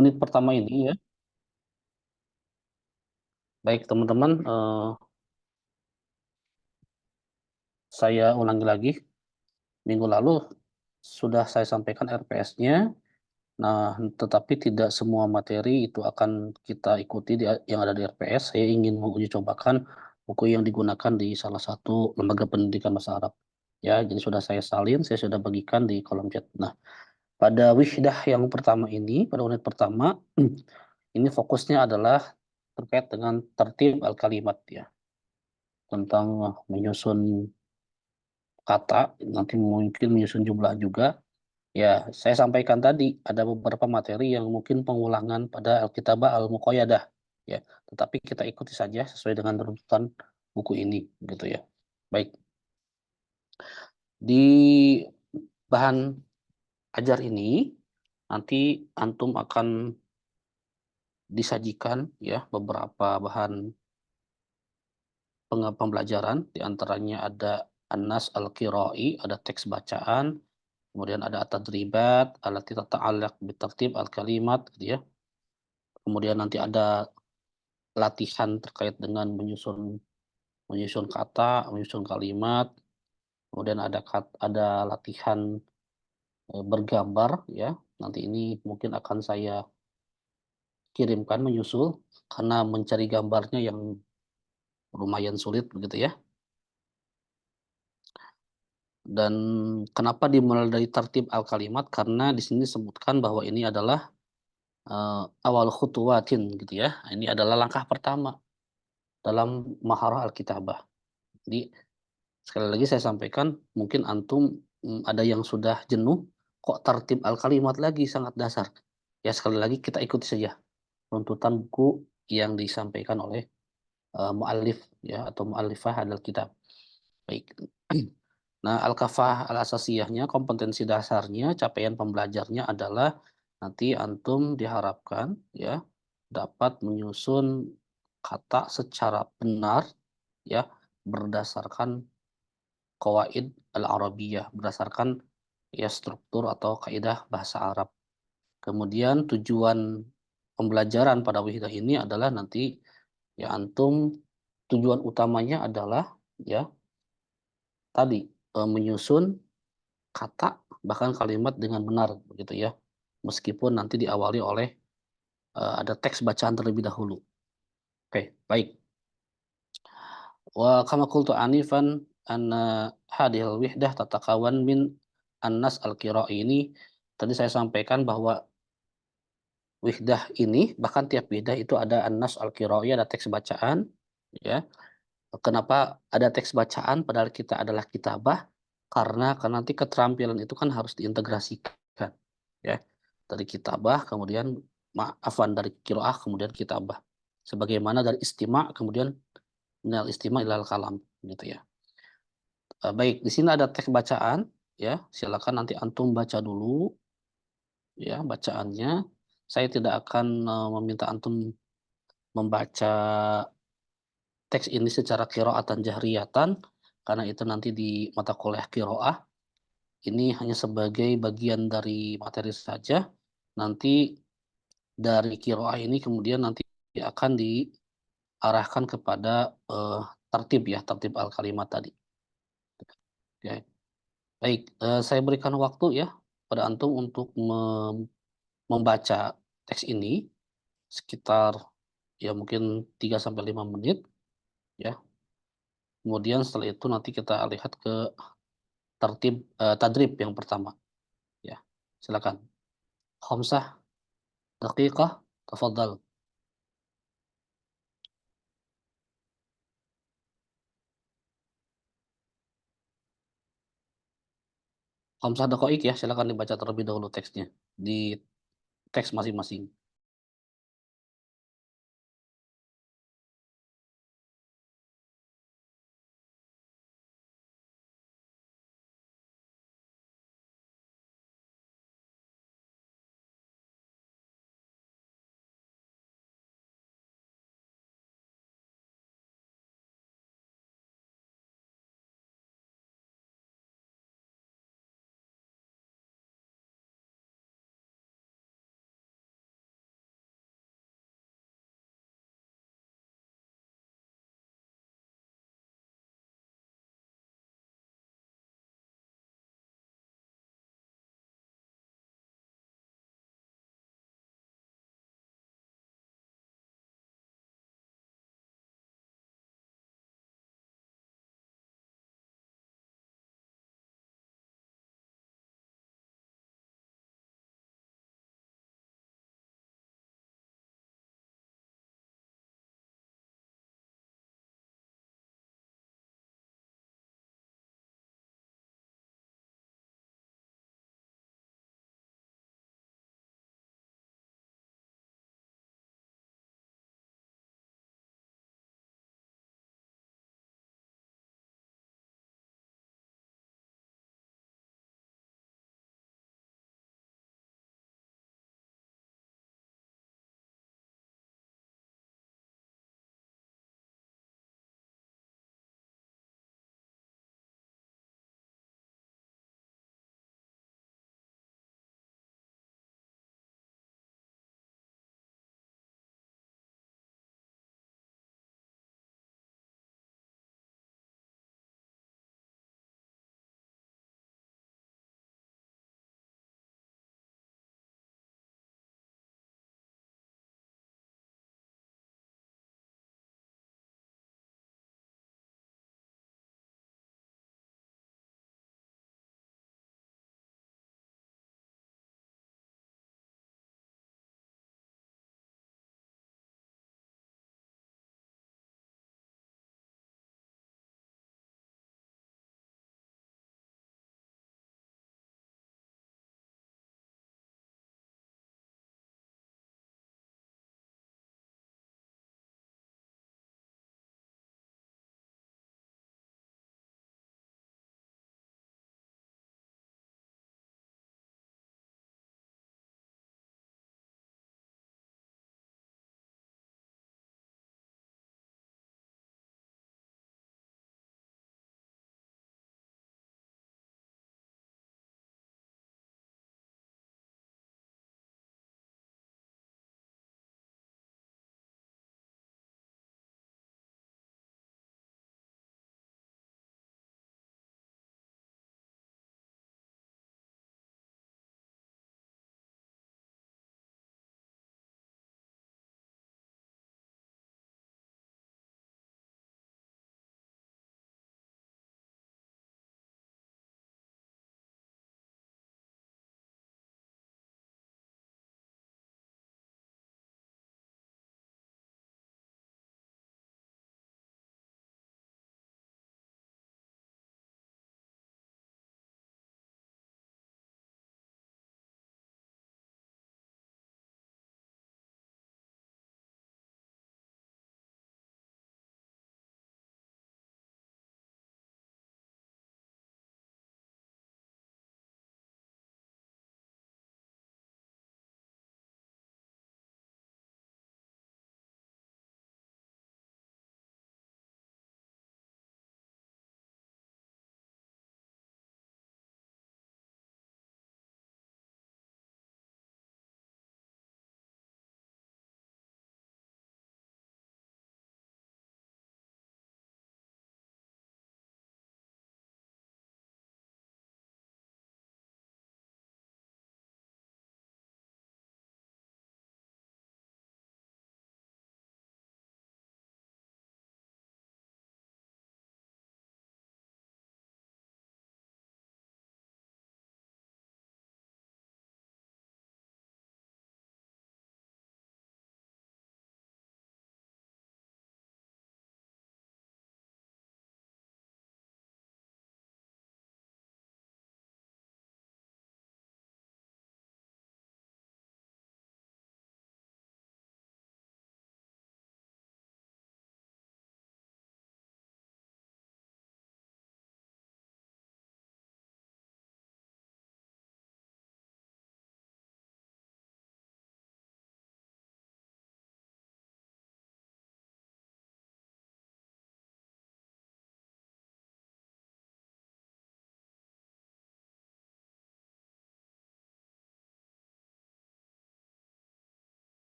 Unit pertama ini ya. Baik teman-teman, saya ulangi lagi. Minggu lalu sudah saya sampaikan RPS-nya. Nah, tetapi tidak semua materi itu akan kita ikuti yang ada di RPS. Saya ingin menguji cobakan buku yang digunakan di salah satu lembaga pendidikan bahasa Arab. Ya, jadi sudah saya salin, saya sudah bagikan di kolom chat. Nah, pada wihdah yang pertama ini, pada unit pertama, ini fokusnya adalah terkait dengan tertib al-kalimat ya, tentang menyusun kata, nanti mungkin menyusun jumlah juga. Ya, saya sampaikan tadi ada beberapa materi yang mungkin pengulangan pada Alkitabah Al-Muqayyadah ya, tetapi kita ikuti saja sesuai dengan runtutan buku ini gitu ya. Baik, di bahan ajar ini nanti antum akan disajikan ya beberapa bahan pembelajaran, di antaranya ada An-Nas Al-Qira'i, ada teks bacaan, kemudian ada at-tadribat, allati tata'allaq bitartib al-kalimat gitu ya. Kemudian nanti ada latihan terkait dengan menyusun menyusun kata, menyusun kalimat, kemudian ada latihan bergambar ya. Nanti ini mungkin akan saya kirimkan menyusul karena mencari gambarnya yang lumayan sulit begitu ya. Dan kenapa dimulai dari tertib al-kalimat? Karena di sini disebutkan bahwa ini adalah awal khutuwatin gitu ya. Ini adalah langkah pertama dalam maharah al-kitabah. Jadi sekali lagi saya sampaikan, mungkin antum ada yang sudah jenuh, kok tertib al-kalimat lagi sangat dasar. Ya sekali lagi kita ikuti saja runtutan buku yang disampaikan oleh muallif ya atau muallifah adalah kitab. Baik. Nah, al-kafah al-asasiyahnya, kompetensi dasarnya, capaian pembelajarnya adalah nanti antum diharapkan ya dapat menyusun kata secara benar ya berdasarkan qawaid al-arabiyah, berdasarkan ya struktur atau kaidah bahasa Arab. Kemudian tujuan pembelajaran pada wihdah ini adalah nanti ya antum tujuan utamanya adalah ya tadi menyusun kata bahkan kalimat dengan benar begitu ya. Meskipun nanti diawali oleh ada teks bacaan terlebih dahulu. Oke, baik. Wa kama qultu anifan anna hadhil wihdah tatakawan min annas al-qira'i ini tadi saya sampaikan bahwa wihdah ini bahkan tiap wihdah itu ada annas al-qira'i, ada teks bacaan ya. Kenapa ada teks bacaan padahal kita adalah kitabah? Karena nanti keterampilan itu kan harus diintegrasikan ya. Dari kitabah kemudian maafan dari kiroah kemudian kitabah. Sebagaimana dari istima kemudian minal istima ilal kalam gitu ya. Baik, di sini ada teks bacaan ya. Silakan nanti antum baca dulu ya bacaannya. Saya tidak akan meminta antum membaca teks ini secara qiraatan jahriyatan karena itu nanti di mata kuliah qiraah. Ini hanya sebagai bagian dari materi saja. Nanti dari qiraah ini kemudian nanti akan diarahkan kepada eh, tertib ya, tertib al-kalimat tadi. Ya. Baik, saya berikan waktu ya pada antum untuk membaca teks ini sekitar ya mungkin 3 sampai 5 menit ya. Kemudian setelah itu nanti kita lihat ke tertib tadrib yang pertama ya. Silakan. Khamsah daqiqah tafadhal. Khamsah daqaik ya, silakan dibaca terlebih dahulu teksnya di teks masing-masing.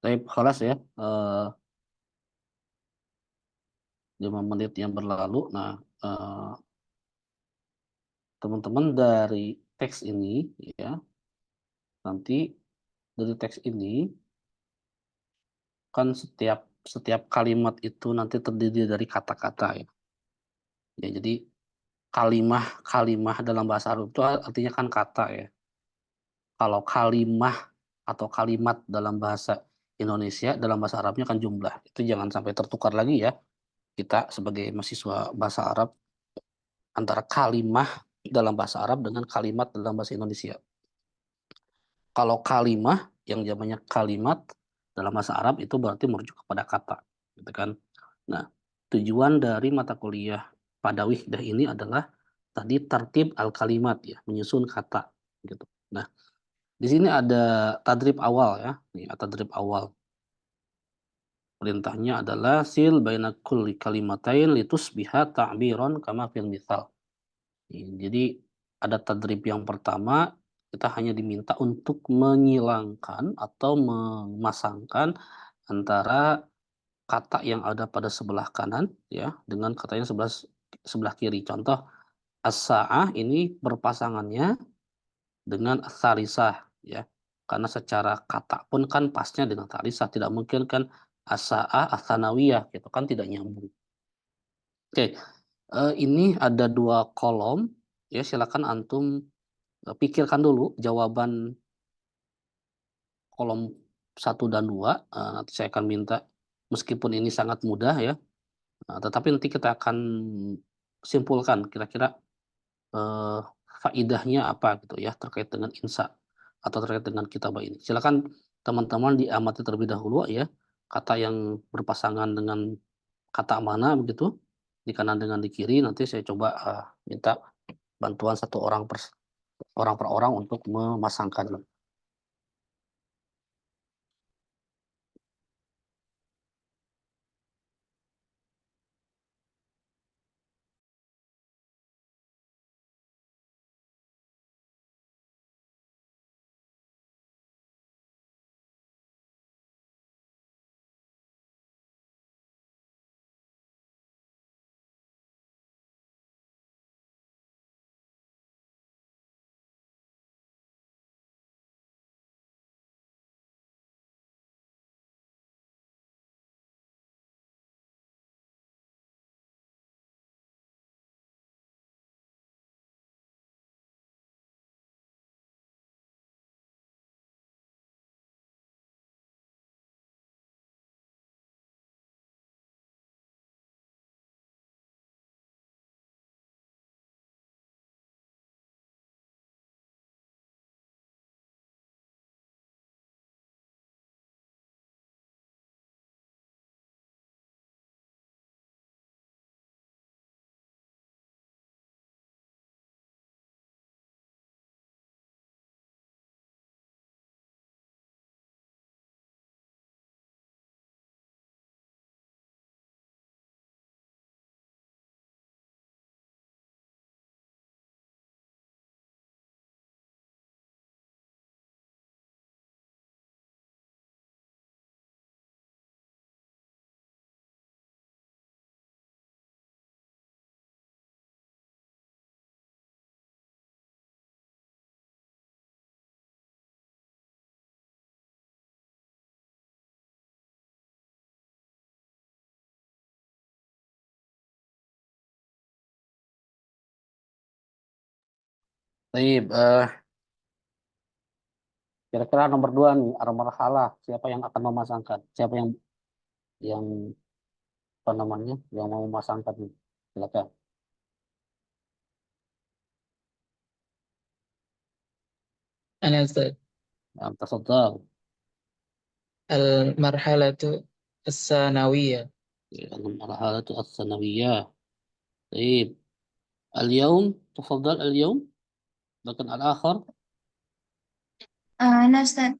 Tapi kelas ya, 5 menit yang berlalu. Nah, teman-teman dari teks ini, ya, nanti dari teks ini kan setiap setiap kalimat itu nanti terdiri dari kata-kata ya. Ya, jadi kalimah dalam bahasa Arab itu artinya kan kata ya. Kalau kalimah atau kalimat dalam bahasa Indonesia, dalam bahasa Arabnya kan jumlah. Itu jangan sampai tertukar lagi ya. Kita sebagai mahasiswa bahasa Arab antara kalimah dalam bahasa Arab dengan kalimat dalam bahasa Indonesia. Kalau kalimah yang namanya kalimat dalam bahasa Arab itu berarti merujuk kepada kata, gitu kan. Nah, tujuan dari mata kuliah pada wihdah ini adalah tadi tertib al-kalimat ya, menyusun kata gitu. Nah, di sini ada tadrib awal ya. Nih, tadrib awal. Perintahnya adalah sil baina kulli kalimatain litusbiha ta'biron kama fil misal. Jadi ada tadrib yang pertama, kita hanya diminta untuk menyilangkan atau memasangkan antara kata yang ada pada sebelah kanan ya dengan kata yang sebelah sebelah kiri. Contoh as-sa'ah ini berpasangannya dengan as-salisah ya. Karena secara kata pun kan pasnya dengan salisah, tidak mungkin kan as-sa'ah as-sanawiyah gitu kan tidak nyambung. Oke, ini ada 2 kolom ya, silakan antum pikirkan dulu jawaban kolom 1 dan 2. Nanti saya akan minta, meskipun ini sangat mudah ya, tetapi nanti kita akan simpulkan kira-kira eh, faidahnya apa gitu ya terkait dengan insa atau terkait dengan kitabah ini. Silakan teman-teman diamati terlebih dahulu ya, kata yang berpasangan dengan kata mana begitu, di kanan dengan di kiri. Nanti saya coba minta bantuan satu orang per orang untuk memasangkan. Baik, kira-kira nomor 2 nih, al-marhalah. Siapa yang akan memasangkan? Siapa yang apa namanya? Yang mau memasangkan nih? Silakan. أنا أستاذ. Tafadhal. المرحلة الثانوية. المرحلة الثانوية. طيب، اليوم تفضل اليوم، لكن الآخر أنا أستاذ.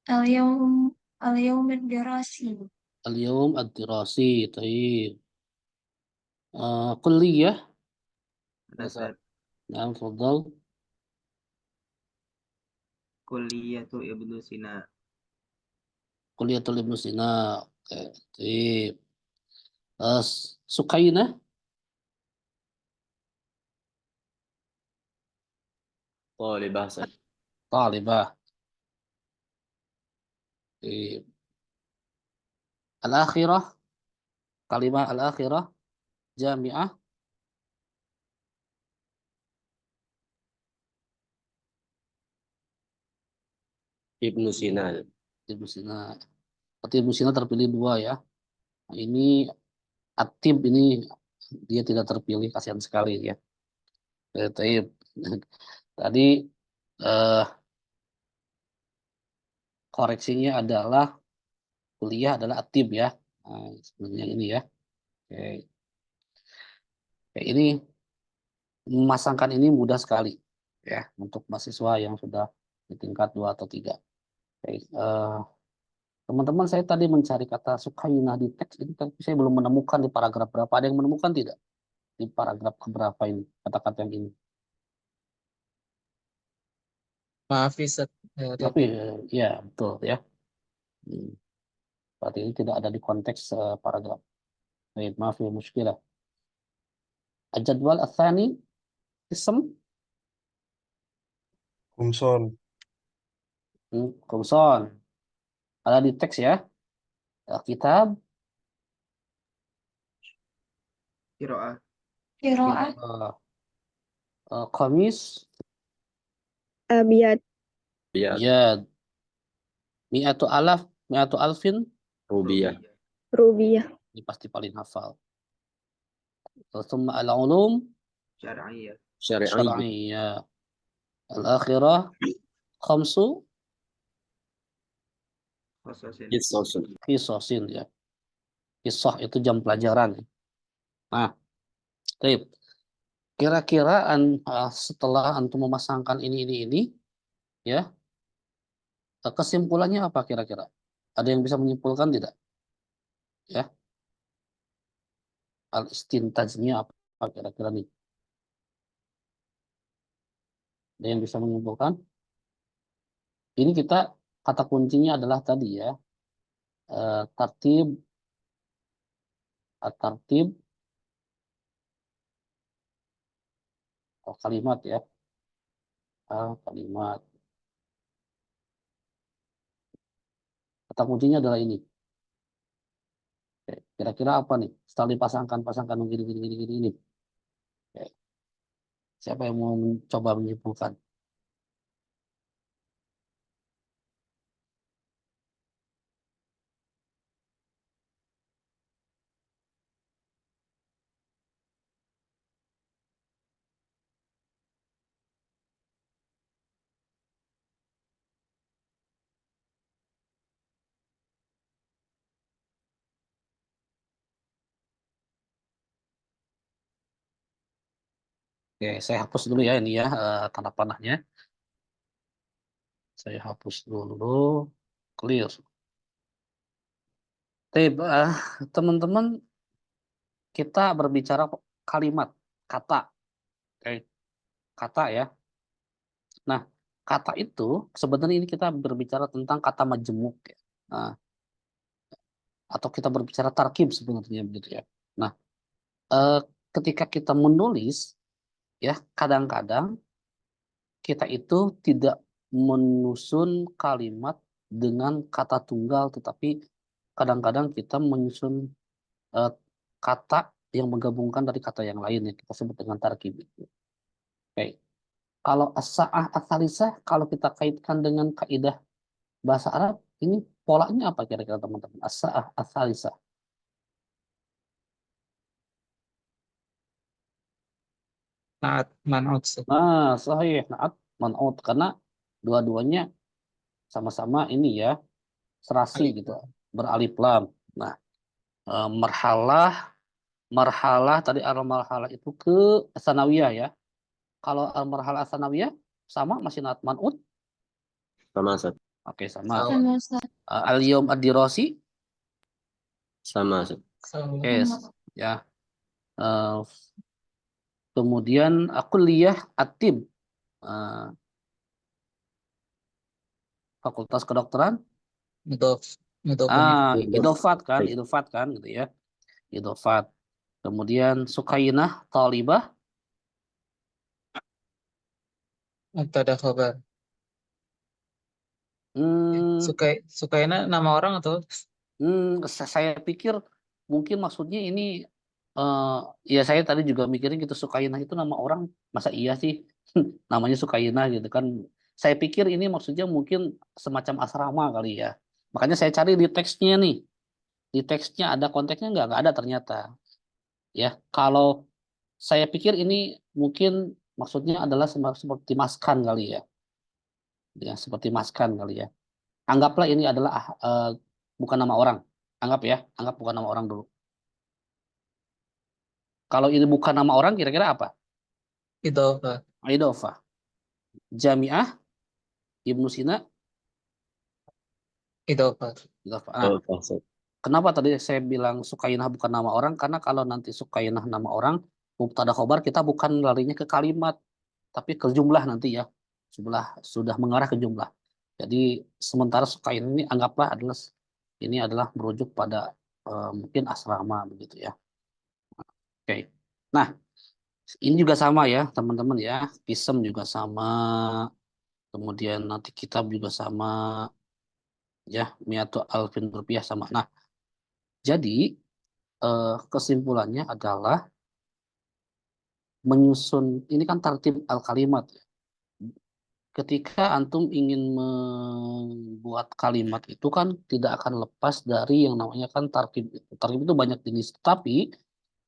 اليوم اليوم الدراسي. اليوم الدراسي. طيب، كلية. أنا أستاذ. نعم تفضل. كلية ابن سينا. Kuliatul Ibnu Sina. Oke, sip. Sukaina, طالبة Ustaz. talibah. Sip. Al-akhirah, kalimah al-akhirah, jami'ah. Ibnu Sina. Ibnu Sina. Berarti Ibnu Sina terpilih dua ya. Nah, ini Atib ini dia tidak terpilih, kasihan sekali ya. Taib. Tadi eh, koreksinya adalah kuliah adalah Atib ya. Nah, sebenarnya ini ya. Oke. Oke, ini memasangkan ini mudah sekali ya untuk mahasiswa yang sudah di tingkat 2 atau 3. Oke, teman-teman, saya tadi mencari kata Sukaina di teks ini, tapi saya belum menemukan di paragraf berapa. Ada yang menemukan tidak? Di paragraf keberapa ini, kata-kata yang ini. Maaf Ustaz. Tapi ya betul ya. Berarti ini tidak ada di konteks paragraf. Baik, maaf ya, muskilah. Al-jadwal al-thani, ism, Kumson. kumson. Ada di teks ya. Kitab, Qiraah. Qiraah. Qamis, Abiyat. Biat. ya, mi'atu alfin, Rubiyah. Rubiyah. ini pasti paling hafal. Thumma al-ulum Syar'iyah. syar'iyyah. Al-akhirah khamsu qisasin ya. Kisah itu jam pelajaran. Nah, baik. Kira-kira setelah antum memasangkan ini ya, kesimpulannya apa kira-kira? Ada yang bisa menyimpulkan tidak? Ya. Al-istintajnya apa kira-kira nih? Ada yang bisa menyimpulkan? Ini kita kata kuncinya adalah tadi ya. Tartib, at-tartib, kalimat ya. Kalimat. Kata kuncinya adalah ini. Oke, kira-kira apa nih? Setelah dipasangkan gini ini. Oke. Siapa yang mau mencoba menyimpulkan? Oke, saya hapus dulu ya ini ya tanda panahnya. Saya hapus dulu. Clear. Teman-teman, kita berbicara kalimat, kata. Oke, kata ya. Nah, kata itu sebenarnya ini kita berbicara tentang kata majemuk ya. Nah, atau kita berbicara tarkib sebenarnya begitu ya. Nah, ketika kita menulis ya, kadang-kadang kita itu tidak menyusun kalimat dengan kata tunggal, tetapi kadang-kadang kita menyusun kata yang menggabungkan dari kata yang lain yang kita sebut dengan tarkib. Oke. Kalau as-sa'ah ats-tsalisah, kalau kita kaitkan dengan kaidah bahasa Arab, ini polanya apa kira-kira teman-teman? As-sa'ah ats-tsalisah. Naat man'ut. Nah, sahih, na'at, man'ut, karena dua-duanya sama-sama ini ya, serasi Alif gitu, lam. beralif lam. Nah, marhalah tadi al-marhalah itu ke sanawiyah ya. Kalau al-marhalah sanawiyah sama masih na'at man'ut. Sama Ustaz. Oke, sama. Sawa. Sama Ustaz. Al-yawm ad-dirasi. Sama Ustaz. Sawa. Yes, ya. Kemudian kuliah at-tib, Fakultas Kedokteran. Mudhaf. Mudhofun ilaih. Baik. Idofat kan gitu ya. Idofat. Kemudian Sukainah Talibah. Mubtada khabar. Hmm, Sukaina nama orang atau saya pikir mungkin maksudnya ini eh ya saya tadi juga mikirin gitu Sukainah itu nama orang masa iya sih namanya Sukainah gitu kan. Saya pikir ini maksudnya mungkin semacam asrama kali ya. Makanya saya cari di teksnya nih. Di teksnya ada konteksnya nggak ada ternyata. Ya, kalau saya pikir ini mungkin maksudnya adalah seperti maskan kali ya. Ya, seperti maskan kali ya. Anggaplah ini adalah bukan nama orang. Anggap bukan nama orang dulu. Kalau ini bukan nama orang, kira-kira apa? idhofah? Idofah. Jami'ah, Ibnu Sina, Idhofah. Idofah. Nah, Oh, Ustaz. kenapa tadi saya bilang Sukainah bukan nama orang? Karena kalau nanti Sukainah nama orang, mubtada khobar kita bukan larinya ke kalimat, tapi ke jumlah nanti ya. Sudah mengarah ke jumlah. Jadi sementara Sukainah ini anggaplah ini adalah merujuk pada mungkin asrama begitu ya. Oke. Nah, ini juga sama ya, teman-teman ya. Pisem juga sama. Kemudian nanti kitab juga sama ya, miatu alfin rupiah sama. Nah, jadi kesimpulannya adalah menyusun ini kan tertib al-kalimat. Ketika antum ingin membuat kalimat itu kan tidak akan lepas dari yang namanya kan tarkib itu. Tarkib itu banyak jenis, tapi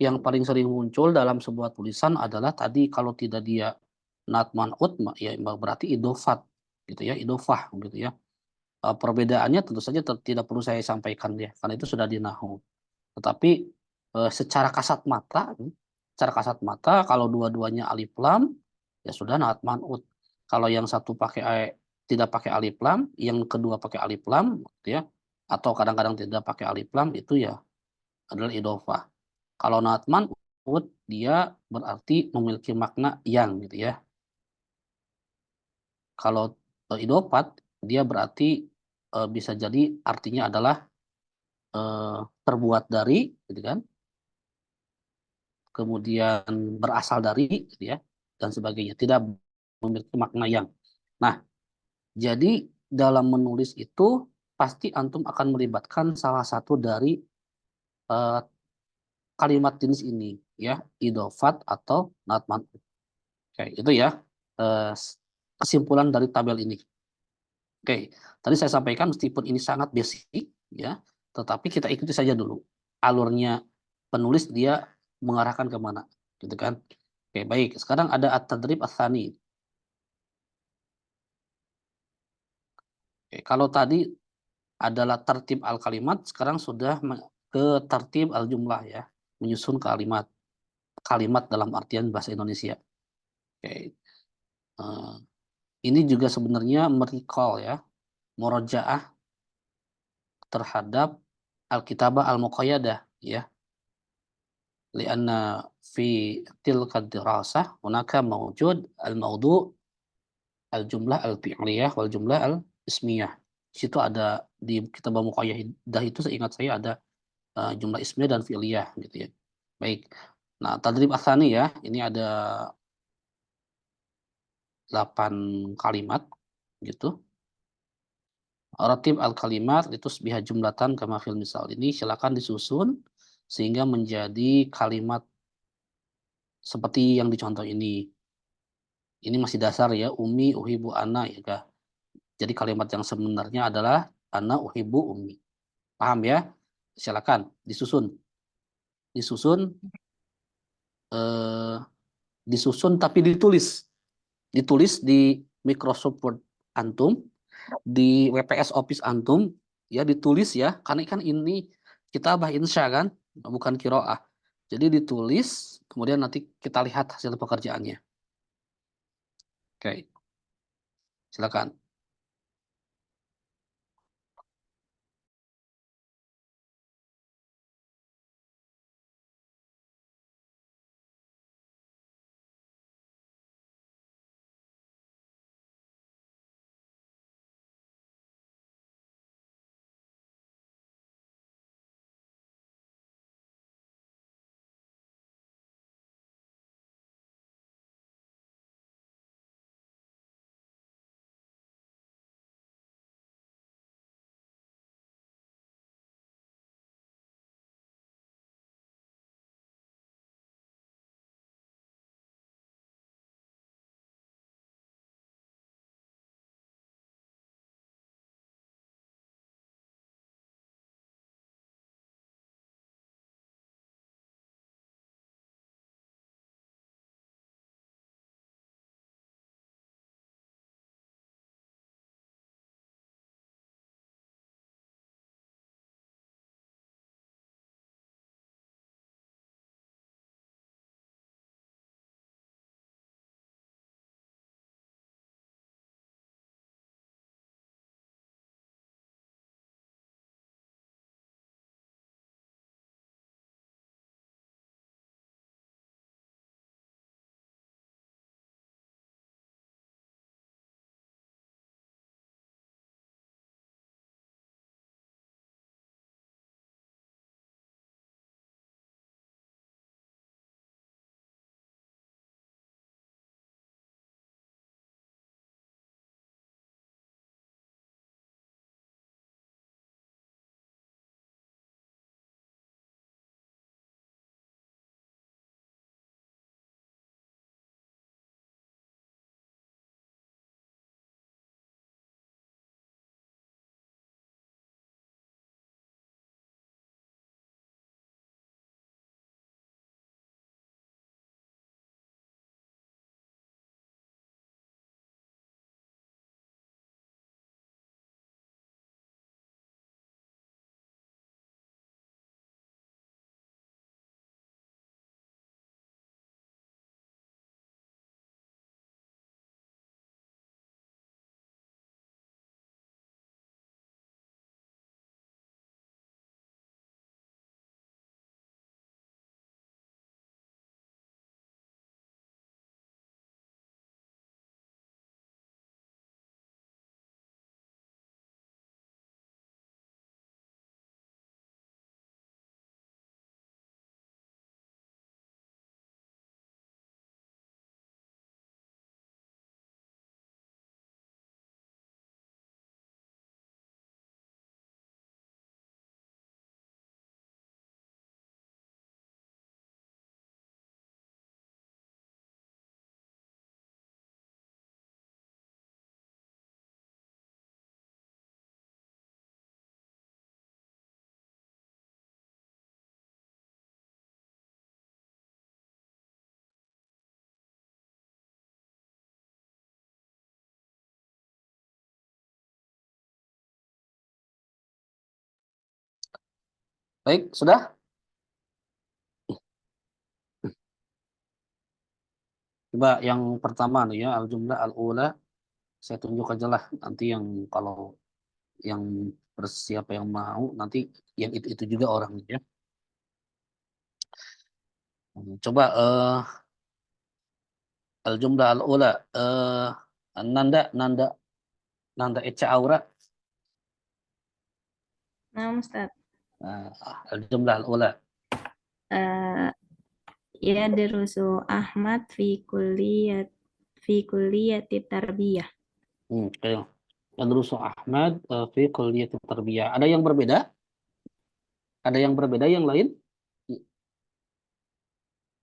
yang paling sering muncul dalam sebuah tulisan adalah tadi kalau tidak dia nat man'ut ya berarti idofat gitu ya, idofah gitu ya. Perbedaannya tentu saja tidak perlu saya sampaikan ya, karena itu sudah di nahwu. Tetapi secara kasat mata kalau dua-duanya alif lam ya sudah naat man'ut. Kalau yang satu tidak pakai alif lam, yang kedua pakai alif lam, gitu ya, atau kadang-kadang tidak pakai alif lam itu ya adalah idofah. Kalau naat man'ut dia berarti memiliki makna yang gitu ya. Kalau idofat dia berarti bisa jadi artinya adalah eh, terbuat dari, gitu kan, kemudian berasal dari, gitu ya, dan sebagainya. Tidak memiliki makna yang. Nah, jadi dalam menulis itu pasti antum akan melibatkan salah satu dari eh, kalimat jenis ini, ya, idofat atau not man'ut. Oke, itu ya eh, kesimpulan dari tabel ini. Oke, tadi saya sampaikan meskipun ini sangat basic, ya, tetapi kita ikuti saja dulu alurnya penulis dia mengarahkan kemana, gitu kan? Oke, baik. Sekarang ada at-tadrib ats-tsani. Oke, kalau tadi adalah tertib al-kalimat, sekarang sudah ke tertib al-jumlah ya, menyusun kalimat. Kalimat dalam artian bahasa Indonesia. Oke. eh, ini juga sebenarnya merecall ya, murojaah terhadap al-kitabah al-muqayyadah ya. Lianna fi tilka dirasah hunaka mawjud al-mawdu' al-jumlah al-fi'liyah wal jumlah al-ismiyah. Di situ ada di kitabah muqayyadah itu seingat saya ada jumlah ismiyah dan fi'liyah gitu ya. Baik. Nah, tadrib asani ya, ini ada 8 kalimat gitu. Ratib al-kalimat itu biha jumlatan kama fil misal ini silakan disusun sehingga menjadi kalimat seperti yang dicontoh ini. Ini masih dasar ya, umi uhibu ana ya kah. Jadi kalimat yang sebenarnya adalah ana uhibu umi. Paham ya? Silakan disusun. Disusun eh, disusun tapi ditulis. Ditulis di Microsoft Word antum, di WPS Office antum, ya ditulis ya, karena kan ini kitabah insya kan, bukan kiroah. Jadi ditulis, kemudian nanti kita lihat hasil pekerjaannya. Oke, silakan. Baik, sudah? Coba yang pertama nih ya, al-jumlah al-ula. Saya tunjuk aja lah. Nanti yang kalau yang siapa yang mau, nanti yang itu juga orangnya ya. Coba al-jumlah al-ula. Nanda, Nanda, Nanda Eca Aura. Nah, Ustaz. Al-jumlah al-ula. Yadrusu Ahmad fi kulliyati tarbiyah. Oke. Yadrusu Ahmad fi kulliyati tarbiyah. Ada yang berbeda? Ada yang berbeda yang lain?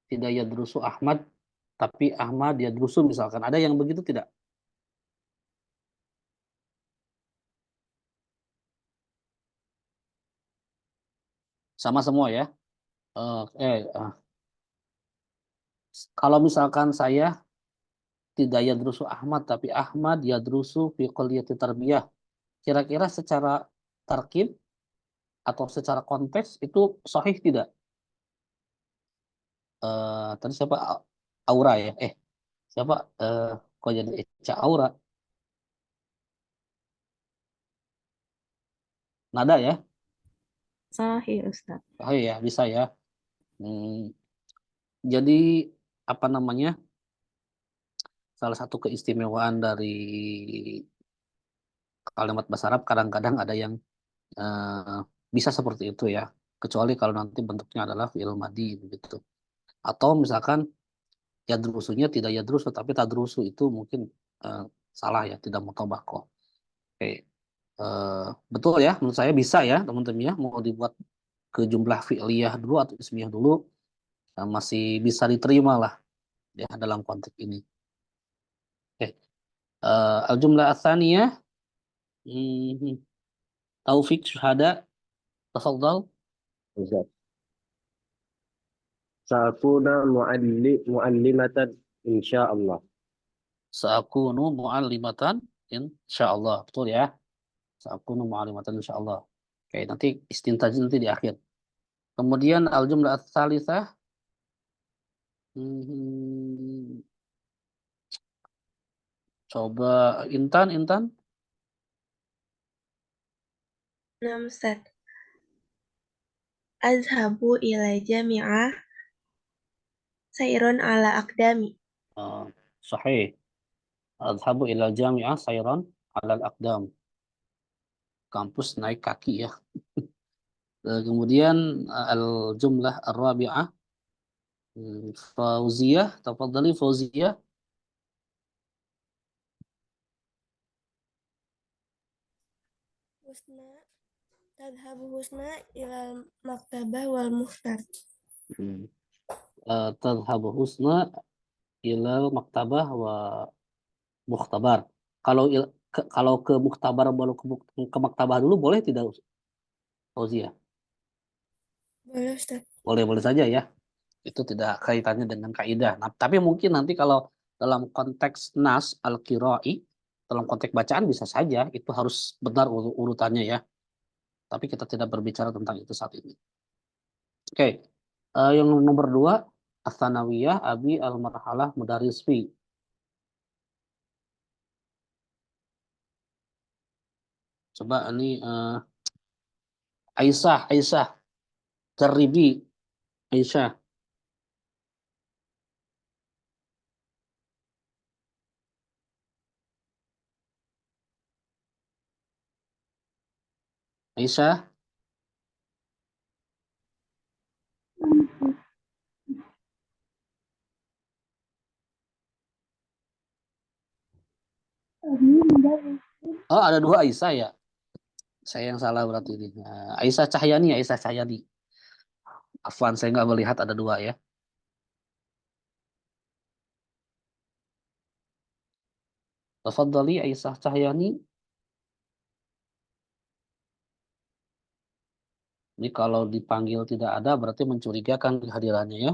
Tidak yadrusu Ahmad, tapi Ahmad yadrusu misalkan. Ada yang begitu tidak? Sama semua ya. Kalau misalkan saya tidak yadrusu Ahmad, tapi Ahmad yadrusu fi kulliyati tarbiyah. Kira-kira secara tarkib atau secara konteks itu sahih tidak? Tadi siapa? Aura ya? Siapa? Kok jadi Eca Aura? Nada ya? Sahih, Ustaz. Sahih ya, bisa ya. Jadi apa namanya? Salah satu keistimewaan dari kalimat bahasa Arab kadang-kadang ada yang bisa seperti itu ya. Kecuali kalau nanti bentuknya adalah fi'il madi begitu. Atau misalkan yadrusunya tidak yadrusu tapi tadrusu itu mungkin salah ya, tidak mutobako. Oke. Betul ya, menurut saya bisa ya teman-teman ya, mau dibuat ke jumlah fi'liyah dulu atau ismiyah dulu masih bisa diterima lah ya dalam konteks ini. Oke. Al-jumlah ats-tsaniyah, Taufik Syuhada, tafadhal. Ustaz. Sa'akuna mu'allimatan insyaallah. Sa'akunu mu'allimatan insyaallah. Betul ya. Sa'akunu mu'allimatan insyaallah. Oke, nanti istintaj nanti di akhir. Kemudian al-jumlah ats-tsalitsah, coba Intan. Nah, Ustaz. Azhabu ila jami'ah sayron ala akdami. Sahih. Adhabu ila jami'ah sayran alal aqdam. Kampus naik kaki ya. Kemudian al-jumlah ar-rabi'ah, Fauziyah, tafadhali Fauziyah. Husna tadhabu husna ila maktabah wal muhtar. Tadhabu husna ila maktabah wa mukhtabar. Kalau ke mukhtabar baru ke maktabah dulu boleh tidak Fauziyah? Boleh, Ustaz. Boleh saja ya. Itu tidak kaitannya dengan kaidah. Nah, tapi mungkin nanti kalau dalam konteks nas al-qira'i, dalam konteks bacaan bisa saja itu harus benar urutannya ya. Tapi kita tidak berbicara tentang itu saat ini. Oke. Yang nomor 2, Ats-Tsanawiyah Abi al-Marhalah Mudaris Fi. Coba ini Aisyah Jaribi Aisyah. Aisyah. Oh, ada 2 Aisyah ya. Saya yang salah berarti ini. Aisyah Cahyani. Afwan, saya nggak melihat ada 2 ya. Tafadhali Aisyah Cahyani. Ini kalau dipanggil tidak ada berarti mencurigakan kehadirannya ya.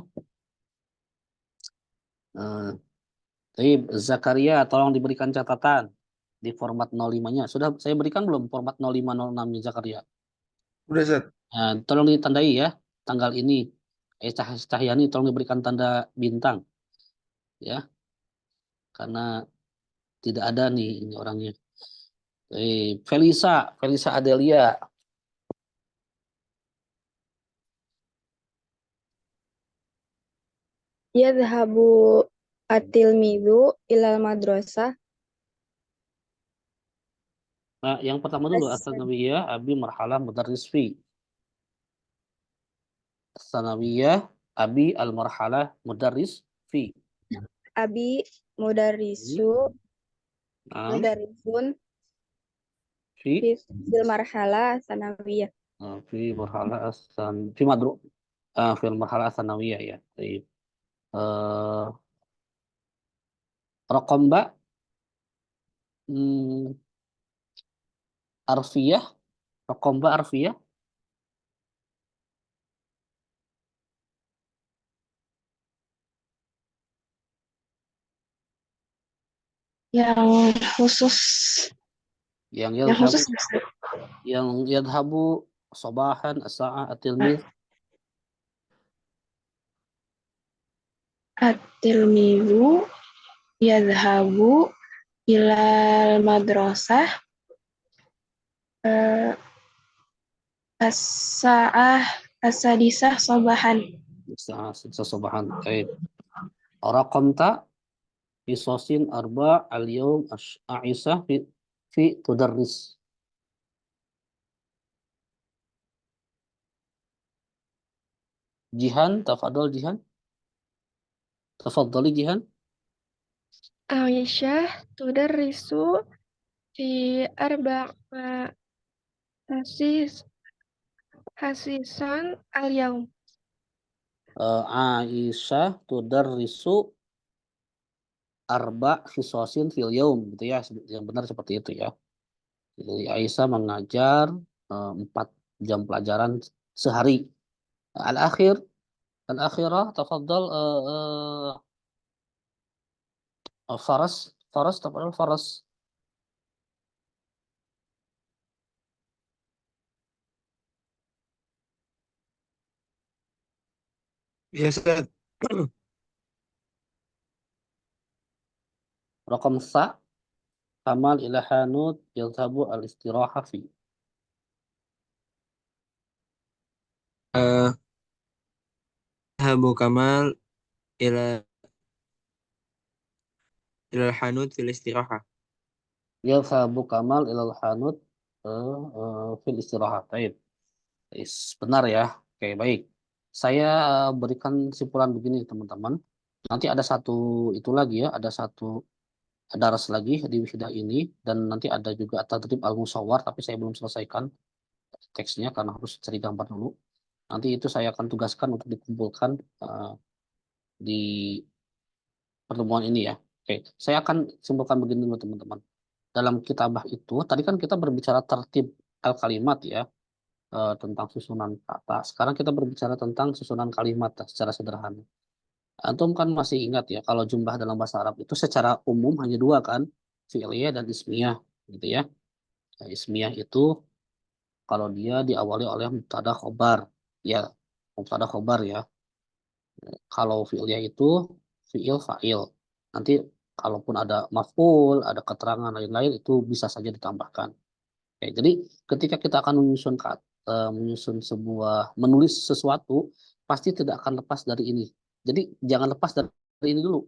Tapi Zakaria tolong diberikan catatan di format 05-nya. Sudah saya berikan belum format 05 06-nya Zakaria? Udah, Ustaz. Nah, tolong ditandai ya tanggal ini. Cahyani tolong diberikan tanda bintang ya, karena tidak ada nih ini orangnya. Felisa Adelia. Yadhabu at-tilmidhu ilal madrasah. Nah, yang pertama dulu As-Sanawiyah Abi Marhalah Mudarris Fi. As-Sanawiyah Abi Al-Marhalah Mudarris Fi. Abi mudarrisu Nah, mudarrisun Fi fil marhalah sanawiyah. Fi Marhalah Fi Madru Fi Marhalah As-Sanawiyah ya. Baik. Raqam Ba hmm, Arfiyah, Raqam Ba Arfiyah. Yang khusus Yang yang yadhabu, khusus yang yadhabu sabahan as-sa'ah at-tilmidh. at-tilmidhu yadhabu ilal madrasah as-sa'ah as-sadisah sabahan. Sabahan. Baik. Raqam Ta Isosin Arba Al-Yawm Aisyah fi Tudarris. Jihan, tafadhol Jihan. Tafadhali Jihan. Aisyah tudarrisu fi arba'a hasisan al-yaum. Aisyah tudarrisu arba khisosin fil yaum gitu ya. Yang benar seperti itu ya. Jadi Aisyah mengajar 4 jam pelajaran sehari. Al-akhir al-akhirah tafadhal Faras tafadhal Faras. Ya, Ustaz. Raqam Sa Kamal ila Hanud yadhhabu al-istiraha fi. Eh, Habu Kamal ila ilal hanud fil istirahah. Yadhhabu Kamal ila Hanud fil istiraha. Baik. Benar ya. Oke, baik. Saya berikan kesimpulan begini teman-teman. Nanti ada satu itu lagi ya, ada satu daras lagi di wisuda ini dan nanti ada juga tadrib al-musawwar tapi saya belum selesaikan teksnya karena harus cari gambar dulu. Nanti itu saya akan tugaskan untuk dikumpulkan di pertemuan ini ya. Oke, saya akan simpulkan begini dulu teman-teman. Dalam kitabah itu tadi kan kita berbicara tertib al-kalimat ya, tentang susunan kata. Sekarang kita berbicara tentang susunan kalimat secara sederhana. Antum kan masih ingat ya kalau jumlah dalam bahasa Arab itu secara umum hanya dua kan, fi'liyah dan ismiyah gitu ya. Nah, ismiyah itu kalau dia diawali oleh mubtada khobar ya, mubtada khobar ya. Kalau fi'liyah itu fi'il fa'il. Nanti kalaupun ada maf'ul, ada keterangan lain-lain itu bisa saja ditambahkan. Oke, jadi ketika kita akan menyusun sebuah menulis sesuatu pasti tidak akan lepas dari ini. Jadi jangan lepas dari ini dulu.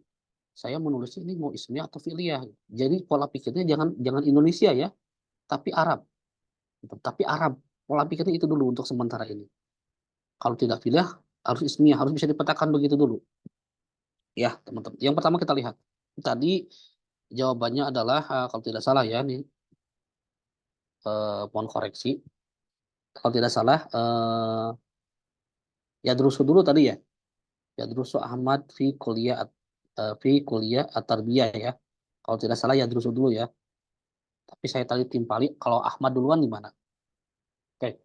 Saya menulis ini mau ismiyah atau fi'liyah. Jadi pola pikirnya jangan Indonesia ya, tapi Arab. Tapi Arab. Pola pikirnya itu dulu untuk sementara ini. Kalau tidak fi'liyah harus ismiyah, harus bisa dipetakan begitu dulu. Ya, teman-teman. Yang pertama kita lihat. Tadi jawabannya adalah kalau tidak salah ya nih. Mohon koreksi. Kalau tidak salah Yadrusu dulu tadi ya. Yadrusu Ahmad fi kuliah at-tarbiyah ya. Kalau tidak salah Yadrusu dulu ya. Tapi saya tadi timpali kalau Ahmad duluan di mana? Oke.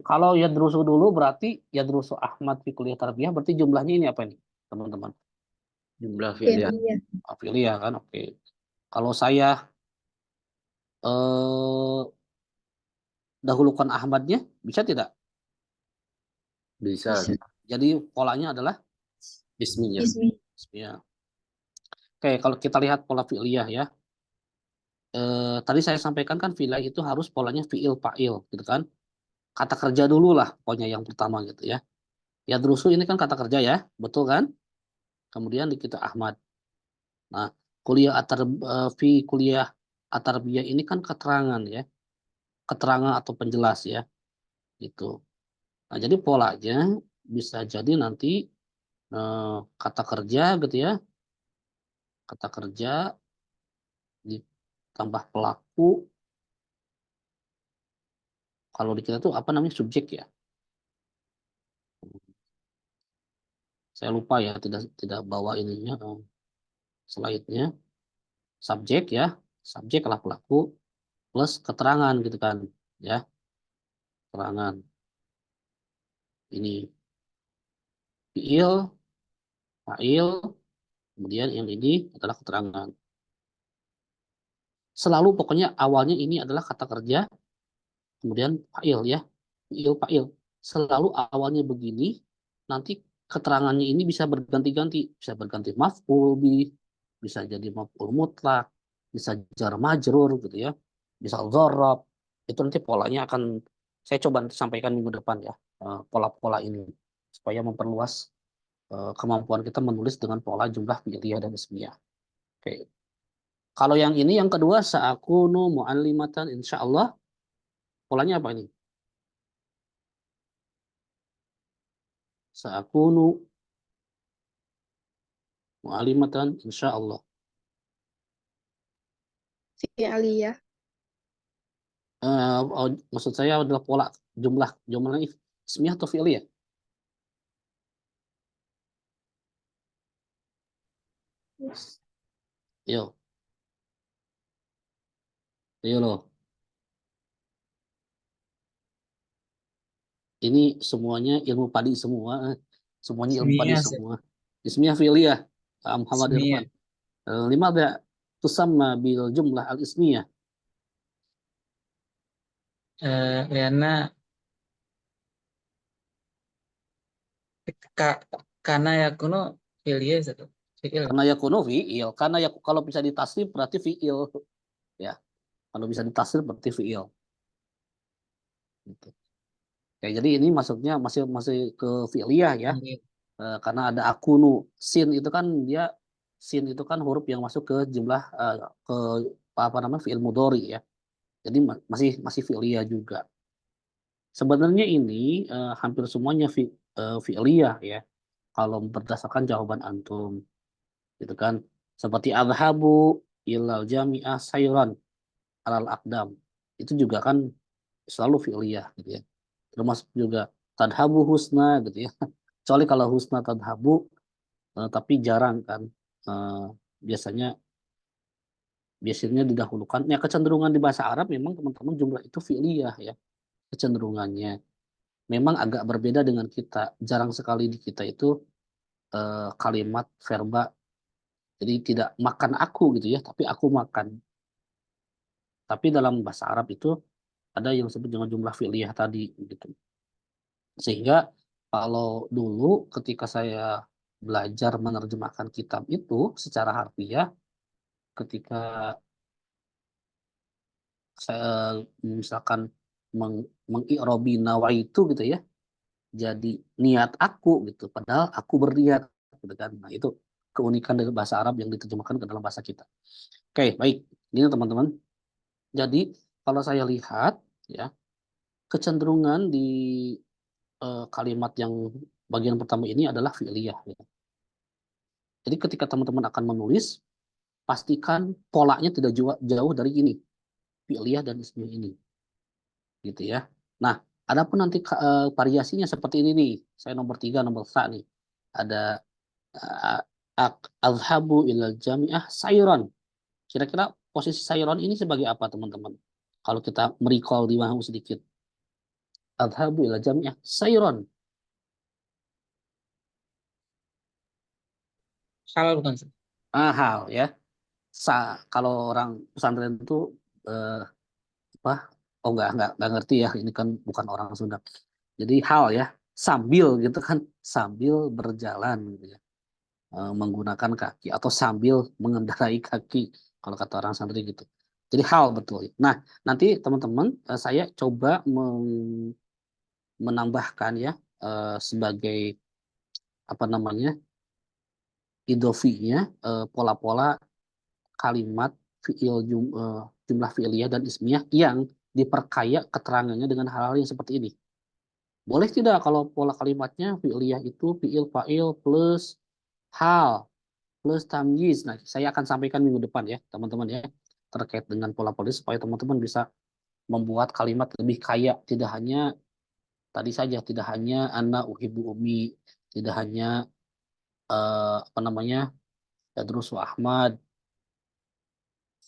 Kalau Yadrusu dulu berarti Yadrusu Ahmad fi kuliah tarbiyah berarti jumlahnya ini apa nih, teman-teman? Jumlah fi'liyah. Fi'liyah kan, oke. Kalau saya dahulukan Ahmadnya, bisa tidak? Bisa. Jadi polanya adalah Bismillah. ya. Oke, kalau kita lihat pola fi'liyah ya. Tadi saya sampaikan kan fi'liyah itu harus polanya fi'il fa'il gitu kan. Kata kerja dulu lah pokoknya yang pertama gitu ya. Ya drusu ini kan kata kerja ya, betul kan? Kemudian di kita Ahmad. Nah, kuliah atarbiyah ini kan keterangan ya. Keterangan atau penjelas ya. Gitu. Nah, jadi polanya bisa jadi nanti kata kerja gitu ya. Kata kerja ditambah pelaku. Kalau di kita tuh apa namanya subjek ya. Saya lupa ya, tidak bawa ininya slide-nya. Subjek ya, subjek adalah pelaku plus keterangan gitu kan, ya keterangan. Ini fiil, fa'il, kemudian yang ini adalah keterangan. Selalu pokoknya awalnya ini adalah kata kerja, kemudian fa'il ya, fiil, fa'il. Selalu awalnya begini, nanti keterangannya ini bisa berganti-ganti, bisa berganti maf'ul bih, bisa jadi maf'ul mutlak, bisa jar majrur gitu ya, bisa dzarab. Itu nanti polanya akan saya coba nanti sampaikan minggu depan ya, pola-pola ini supaya memperluas kemampuan kita menulis dengan pola jumlah fi'liyah dan ismiyah. Oke. Kalau yang ini yang kedua sa'akunu mu'allimatan insyaallah, polanya apa ini? Sa'akunu mu'allimatan insyaallah. Fi'aliyah. Maksud saya adalah pola jumlahnya ismiyah atau fi'liyah? Yo, yo loh. Ini semuanya ilmu padi semua, semuanya ilmu padi Ismiyah sih. semua. Ismiyah fi'liyah. Muhammad Ismiyah. Irfan. Limadha tusamma bil jumlah al ismiyah. Karena karena ya kuno fi'liyah satu. Fi'il. Karena yakunu fi'il. Karena ya kalau bisa ditasrif berarti fi'il. Ya, kalau bisa ditasrif berarti fi'il. Gitu. Oke, jadi ini masuknya masih masih ke fi'liyah ya. Karena ada akunu. Sin itu kan huruf yang masuk ke jumlah ke apa namanya fi'il mudhari ya. Jadi masih fi'liyah juga. Sebenarnya ini hampir semuanya fi'liyah ya. Kalau berdasarkan jawaban antum gitu kan. Seperti adhabu ilal jami'ah sayran alal aqdam. Itu juga kan selalu fi'liyah gitu ya. Termasuk juga tadhabu husna gitu ya. Kecuali kalau husna tadhabu tapi jarang kan. Eh, biasanya biasanya didahulukan. Ya kecenderungan di bahasa Arab memang teman-teman jumlah itu fi'liyah ya. Kecenderungannya. Memang agak berbeda dengan kita. Jarang sekali di kita itu kalimat verba. Jadi tidak makan aku gitu ya, tapi aku makan. Tapi dalam bahasa Arab itu ada yang disebut dengan jumlah fi'liyah tadi gitu. Sehingga kalau dulu ketika saya belajar menerjemahkan kitab itu secara harfiah, ketika saya misalkan mengi'robi nawaitu gitu ya, jadi niat aku gitu, padahal aku berniat gitu kan. Nah, itu keunikan dari bahasa Arab yang diterjemahkan ke dalam bahasa kita. Oke, baik. Ini teman-teman. Jadi kalau saya lihat ya, kecenderungan di kalimat yang bagian pertama ini adalah fi'liyah ya. Jadi ketika teman-teman akan menulis, pastikan polanya tidak jauh dari ini, fi'liyah dan ismiyah ini. Gitu ya. Nah, adapun nanti variasinya seperti ini nih. Saya nomor 3, nomor 4 nih. Ada azhabu ilal jami'ah sayron. Kira-kira posisi sayron ini sebagai apa teman-teman? Kalau kita merecall di mana sedikit. Azhabu ilal jami'ah sayron. Hal bukan sih? Hal ya. Kalau orang pesantren itu apa? Oh nggak ngerti ya, ini kan bukan orang Sunda. Jadi hal ya, sambil gitu kan, sambil berjalan gitu ya. Menggunakan kaki atau sambil mengendarai kaki kalau kata orang santri gitu. Jadi hal betul. Nah, nanti teman-teman saya coba menambahkan ya sebagai apa namanya idofinya pola-pola kalimat jumlah fi'liyah dan ismiyah yang diperkaya keterangannya dengan hal-hal yang seperti ini. Boleh tidak kalau pola kalimatnya fi'liyah itu fi'il fa'il plus hal plus tamyiz. Nah, saya akan sampaikan minggu depan ya, teman-teman ya, terkait dengan pola-pola supaya teman-teman bisa membuat kalimat lebih kaya, tidak hanya tadi saja, tidak hanya ana uhibbu ummi, tidak hanya apa namanya? Yadrusu Ahmad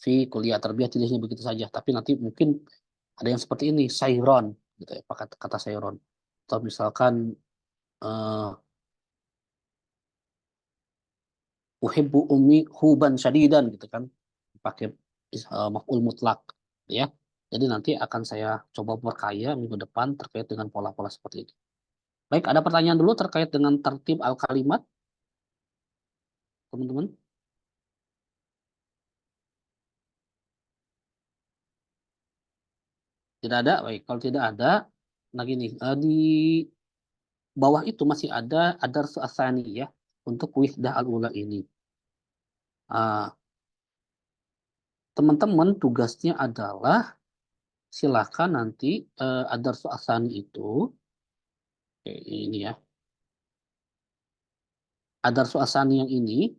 fi kuliah tarbiyah, tidak hanya begitu saja, tapi nanti mungkin ada yang seperti ini, sayron gitu ya, kata sayron. Atau misalkan uhibbu ummi huban syadidan gitu kan, pakai maf'ul mutlak ya. Jadi nanti akan saya coba perkaya minggu depan terkait dengan pola-pola seperti ini. Baik, ada pertanyaan dulu terkait dengan tertib al-kalimat, teman-teman? Tidak ada? Baik, kalau tidak ada, nah gini, di bawah itu masih ada ad-darsu ats-tsani ya, untuk wihdah al-ula ini. Teman-teman tugasnya adalah silakan nanti ad-darsu ats-tsani itu, ini ya, ad-darsu ats-tsani yang ini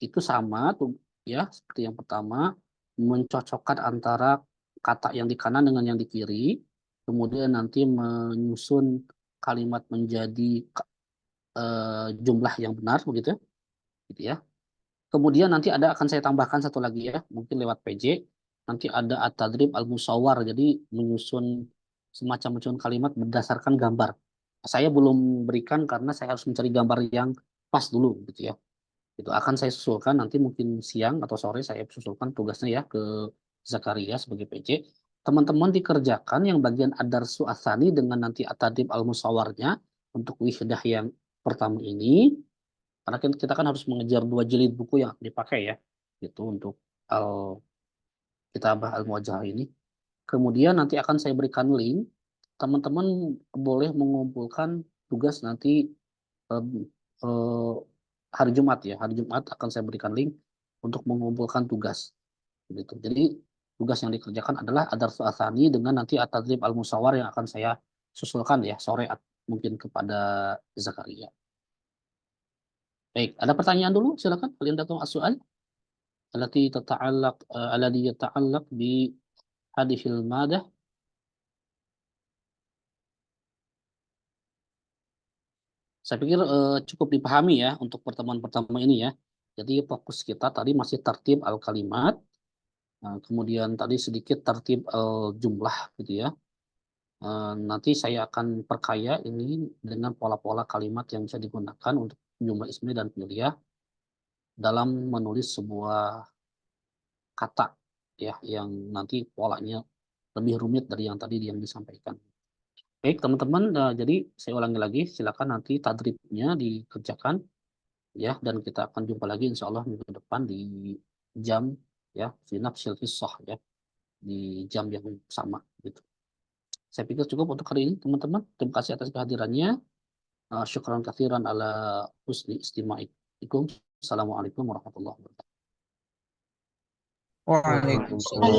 itu sama tuh ya, seperti yang pertama, mencocokkan antara kata yang di kanan dengan yang di kiri, kemudian nanti menyusun kalimat menjadi jumlah yang benar begitu ya. Kemudian nanti akan saya tambahkan satu lagi ya, mungkin lewat PJ, nanti ada at-tadrib al-musawwar, jadi menyusun kalimat berdasarkan gambar. Saya belum berikan karena saya harus mencari gambar yang pas dulu gitu ya. Itu akan saya susulkan nanti mungkin siang atau sore, saya susulkan tugasnya ya ke Zakaria sebagai PJ. Teman-teman dikerjakan yang bagian ad-darsu ats-tsani dengan nanti at-tadrib al-musawwarnya untuk wihdah yang pertama ini. Karena kita kan harus mengejar 2 jilid buku yang dipakai ya, itu untuk kitabah al-muwajjahah ini. Kemudian nanti akan saya berikan link, teman-teman boleh mengumpulkan tugas nanti hari Jumat ya, hari Jumat akan saya berikan link untuk mengumpulkan tugas. Gitu. Jadi tugas yang dikerjakan adalah ad-darsu ats-tsani dengan nanti at-tadrib al-musawwar yang akan saya susulkan ya sore mungkin kepada Zakaria. Baik, ada pertanyaan dulu, silakan. Kalian datang as-su'al alladhi yata'allaq bi hadithil madah. Saya pikir cukup dipahami ya untuk pertemuan pertama ini ya. Jadi fokus kita tadi masih tertib al-kalimat, kemudian tadi sedikit tertib al-jumlah gitu ya. Nanti saya akan perkaya ini dengan pola-pola kalimat yang bisa digunakan untuk jumlah ismi dan fi'liyah dalam menulis sebuah kata ya yang nanti polanya lebih rumit dari yang tadi yang disampaikan. Baik teman-teman, jadi saya ulangi lagi, silakan nanti tadribnya dikerjakan ya, dan kita akan jumpa lagi insya Allah minggu depan di jam ya fi nafsil qissah ya, di jam yang sama gitu. Saya pikir cukup untuk hari ini teman-teman. Terima kasih atas kehadirannya. Syukran katsiran ala husni istima'ikum. Assalamualaikum warahmatullahi wabarakatuh. Waalaikumsalam.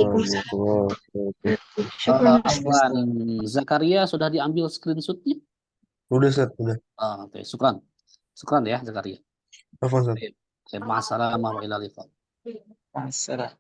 Syukran. Afwan, Zakaria sudah diambil screenshotnya? Udah, Ustaz, udah. Oke, syukran. Syukran ya Zakaria. Afwan, Ustaz. Masalah wa ila liqa. Masalah.